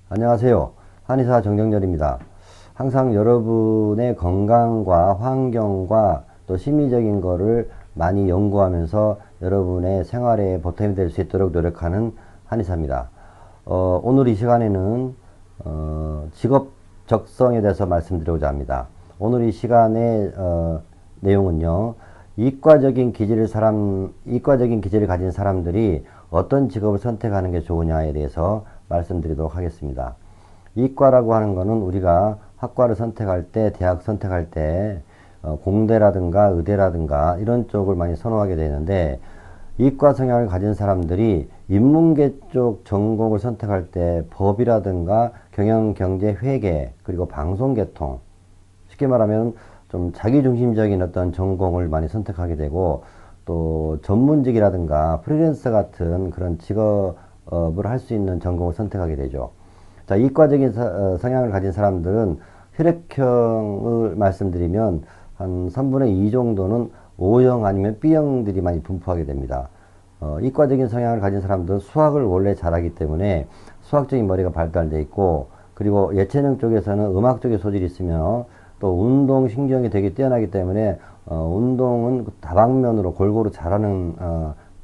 안녕하세요. 한의사 정정렬입니다. 항상 여러분의 건강과 환경과 또 심리적인 거를 많이 연구하면서 여러분의 생활에 보탬이 될 수 있도록 노력하는 한의사입니다. 오늘 이 시간에는 직업 적성에 대해서 말씀드리고자 합니다. 오늘 이 시간의 내용은요. 이과적인 기질을 가진 사람들이 어떤 직업을 선택하는 게 좋으냐에 대해서 말씀드리도록 하겠습니다. 이과라고 하는 것은 우리가 학과를 선택할 때, 대학 선택할 때, 공대라든가 의대라든가 이런 쪽을 많이 선호하게 되는데, 이과 성향을 가진 사람들이 인문계 쪽 전공을 선택할 때 법이라든가 경영, 경제, 회계, 그리고 방송계통, 쉽게 말하면 좀 자기중심적인 어떤 전공을 많이 선택하게 되고, 또 전문직이라든가 프리랜서 같은 그런 직업을 할 수 있는 전공을 선택하게 되죠. 자, 이과적인 성향을 가진 사람들은 혈액형을 말씀드리면 한 3분의 2 정도는 O형 아니면 B형들이 많이 분포하게 됩니다. 이과적인 성향을 가진 사람들은 수학을 원래 잘하기 때문에 수학적인 머리가 발달되어 있고, 그리고 예체능 쪽에서는 음악 쪽에 소질이 있으며 또 운동 신경이 되게 뛰어나기 때문에 운동은 다방면으로 골고루 잘하는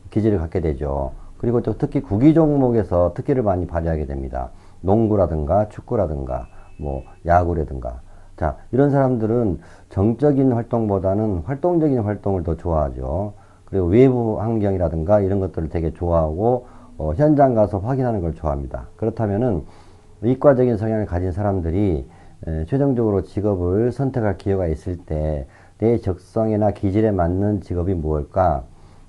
기질을 갖게 되죠. 그리고 또 특히 구기 종목에서 특기를 많이 발휘하게 됩니다. 농구라든가 축구라든가 뭐 야구라든가. 자, 이런 사람들은 정적인 활동보다는 활동적인 활동을 더 좋아하죠. 그리고 외부 환경이라든가 이런 것들을 되게 좋아하고 현장 가서 확인하는 걸 좋아합니다. 그렇다면은 이과적인 성향을 가진 사람들이 최종적으로 직업을 선택할 기회가 있을 때 내 적성이나 기질에 맞는 직업이 무엇일까?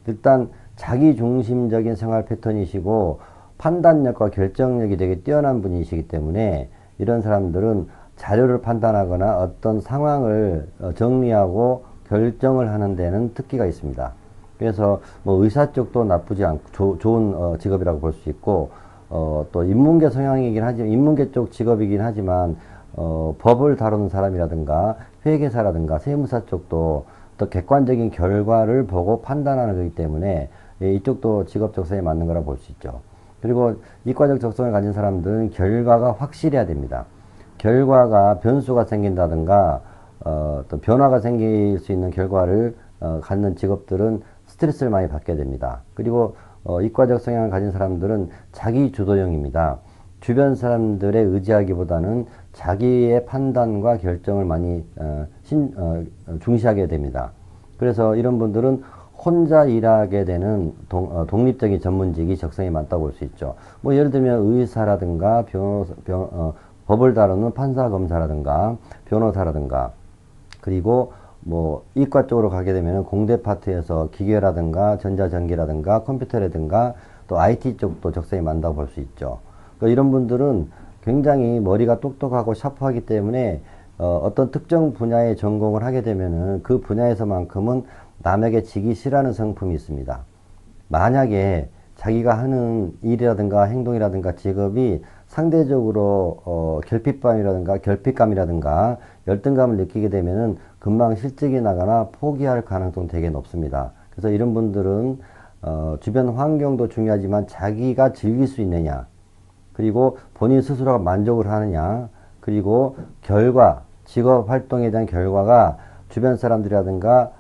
일단 자기 중심적인 생활 패턴이시고 판단력과 결정력이 되게 뛰어난 분이시기 때문에 이런 사람들은 자료를 판단하거나 어떤 상황을 정리하고 결정을 하는 데는 특기가 있습니다. 그래서 뭐 의사 쪽도 나쁘지 않고 좋은 직업이라고 볼 수 있고, 또 인문계 성향이긴 하지만 인문계 쪽 직업이긴 하지만 법을 다루는 사람이라든가 회계사라든가 세무사 쪽도 더 객관적인 결과를 보고 판단하는 거기 때문에 이쪽도 직업 적성에 맞는 거라 볼 수 있죠. 그리고 이과적 적성을 가진 사람들은 결과가 확실해야 됩니다. 결과가 변수가 생긴다든가 또 변화가 생길 수 있는 결과를 갖는 직업들은 스트레스를 많이 받게 됩니다. 그리고 이과적 성향을 가진 사람들은 자기 주도형입니다. 주변 사람들에 의지하기보다는 자기의 판단과 결정을 많이 중시하게 됩니다. 그래서 이런 분들은 혼자 일하게 되는 독립적인 전문직이 적성에 맞다고 볼 수 있죠. 뭐 예를 들면 의사라든가 법을 다루는 판사 검사라든가 변호사라든가, 그리고 뭐 이과 쪽으로 가게 되면 공대 파트에서 기계라든가 전자전기라든가 컴퓨터라든가 또 IT 쪽도 적성에 맞다고 볼 수 있죠. 그러니까 이런 분들은 굉장히 머리가 똑똑하고 샤프하기 때문에 어떤 특정 분야의 전공을 하게 되면은 그 분야에서만큼은 남에게 지기 싫어하는 성품이 있습니다. 만약에 자기가 하는 일이라든가 행동이라든가 직업이 상대적으로 결핍감이라든가 열등감을 느끼게 되면은 금방 실직이 나거나 포기할 가능성이 되게 높습니다. 그래서 이런 분들은 주변 환경도 중요하지만 자기가 즐길 수 있느냐, 그리고 본인 스스로가 만족을 하느냐, 그리고 직업 활동에 대한 결과가 주변 사람들이라든가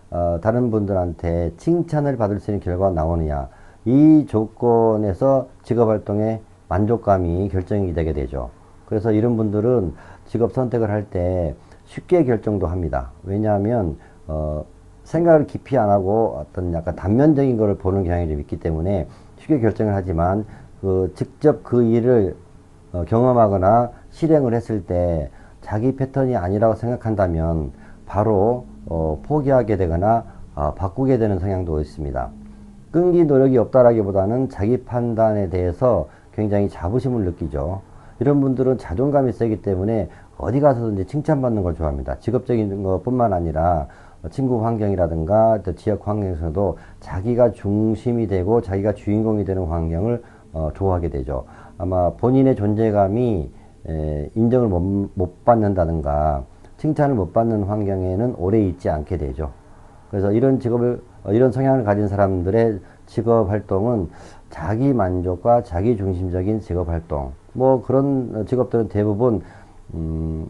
다른 분들한테 칭찬을 받을 수 있는 결과가 나오느냐, 이 조건에서 직업 활동의 만족감이 결정이 되게 되죠. 그래서 이런 분들은 직업 선택을 할 때 쉽게 결정도 합니다. 왜냐하면 생각을 깊이 안 하고 어떤 약간 단면적인 것을 보는 경향이 좀 있기 때문에 쉽게 결정을 하지만 직접 그 일을 경험하거나 실행을 했을 때 자기 패턴이 아니라고 생각한다면 바로 포기하게 되거나 바꾸게 되는 성향도 있습니다. 끈기 노력이 없다라기보다는 자기 판단에 대해서 굉장히 자부심을 느끼죠. 이런 분들은 자존감이 세기 때문에 어디 가서든지 칭찬받는 걸 좋아합니다. 직업적인 것뿐만 아니라 친구 환경이라든가 또 지역 환경에서도 자기가 중심이 되고 자기가 주인공이 되는 환경을 좋아하게 되죠. 아마 본인의 존재감이 인정을 못 받는다든가 칭찬을 못 받는 환경에는 오래 있지 않게 되죠. 그래서 이런 성향을 가진 사람들의 직업 활동은 자기 만족과 자기 중심적인 직업 활동, 뭐 그런 직업들은 대부분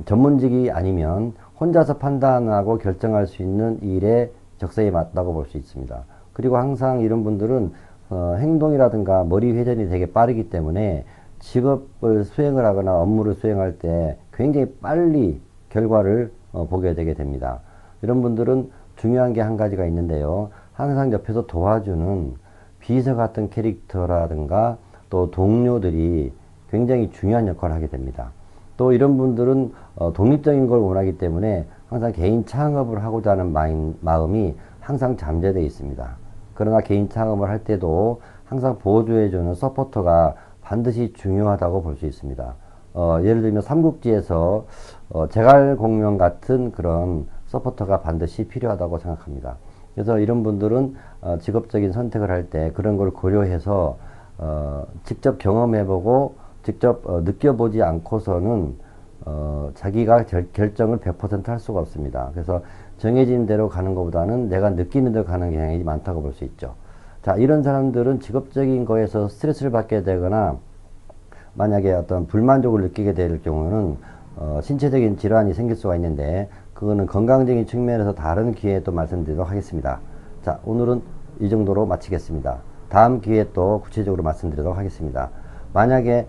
전문직이 아니면 혼자서 판단하고 결정할 수 있는 일에 적성에 맞다고 볼 수 있습니다. 그리고 항상 이런 분들은 행동이라든가 머리 회전이 되게 빠르기 때문에 직업을 수행을 하거나 업무를 수행할 때 굉장히 빨리 결과를 보게 되게 됩니다. 이런 분들은 중요한 게 한 가지가 있는데요. 항상 옆에서 도와주는 비서 같은 캐릭터라든가 또 동료들이 굉장히 중요한 역할을 하게 됩니다. 또 이런 분들은 독립적인 걸 원하기 때문에 항상 개인 창업을 하고자 하는 마음이 항상 잠재되어 있습니다. 그러나 개인 창업을 할 때도 항상 보조해주는 서포터가 반드시 중요하다고 볼 수 있습니다. 예를 들면 삼국지에서 제갈공명 같은 그런 서포터가 반드시 필요하다고 생각합니다. 그래서 이런 분들은 직업적인 선택을 할 때 그런 걸 고려해서 직접 경험해보고 직접 느껴보지 않고서는 자기가 결정을 100% 할 수가 없습니다. 그래서 정해진 대로 가는 것보다는 내가 느끼는 대로 가는 경향이 많다고 볼 수 있죠. 자, 이런 사람들은 직업적인 거에서 스트레스를 받게 되거나 만약에 어떤 불만족을 느끼게 될 경우는 신체적인 질환이 생길 수가 있는데 그거는 건강적인 측면에서 다른 기회에 또 말씀드리도록 하겠습니다. 자, 오늘은 이 정도로 마치겠습니다. 다음 기회에 또 구체적으로 말씀드리도록 하겠습니다. 만약에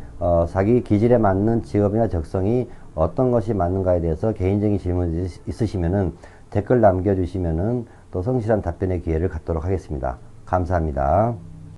자기 기질에 맞는 직업이나 적성이 어떤 것이 맞는가에 대해서 개인적인 질문이 있으시면은 댓글 남겨주시면은 또 성실한 답변의 기회를 갖도록 하겠습니다. 감사합니다.